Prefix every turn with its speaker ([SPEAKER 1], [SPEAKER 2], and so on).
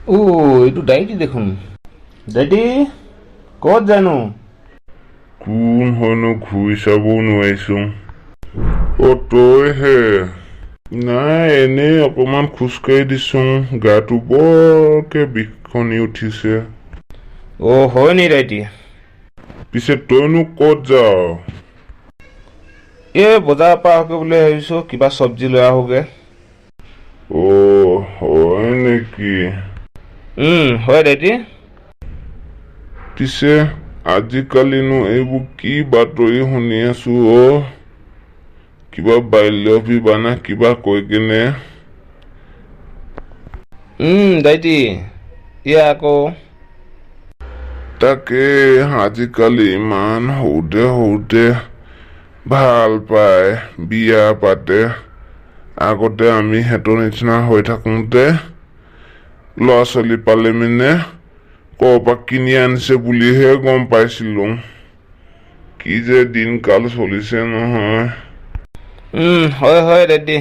[SPEAKER 1] এইটো ডাইটি দেখোন। ডাইটি ক'ত জানো?
[SPEAKER 2] কোন হয়নো ঘূৰি চাবও নোৱাৰিছোঁ। তইহে? নাই, এনেই অকণমান খোজকাঢ়ি দিছোঁ। গাটো বৰকে বিষখনি উঠিছে।
[SPEAKER 1] হয় নি ডাইটি?
[SPEAKER 2] পিছে তইনো ক'ত যাৱ?
[SPEAKER 1] বজাৰৰ পৰা আহোগৈ বুলি ভাবিছোঁ, কিবা চব্জি লৈ আহোগৈ।
[SPEAKER 2] হয় নেকি?
[SPEAKER 1] হয় ডাইটি।
[SPEAKER 2] পিছে আজিকালিনো এইবোৰ কি বাতৰি শুনি আছো? কিবা বাল্য বিবাহ নে কিবা কৈ কিনে।
[SPEAKER 1] ডাইটি আকৌ
[SPEAKER 2] তাকে আজিকালি ইমান সৰুতে ভাল পায়, বিয়া পাতে। আগতে আমি সিহঁতৰ নিচিনা হৈ থাকোঁতে ল'ৰা ছোৱালী পালে মানে ক'ৰপৰা কিনি আনিছে বুলিহে গম পাইছিলোঁ। কি যে দিনকাল চলিছে নহয়।
[SPEAKER 1] হয় ডাইটি।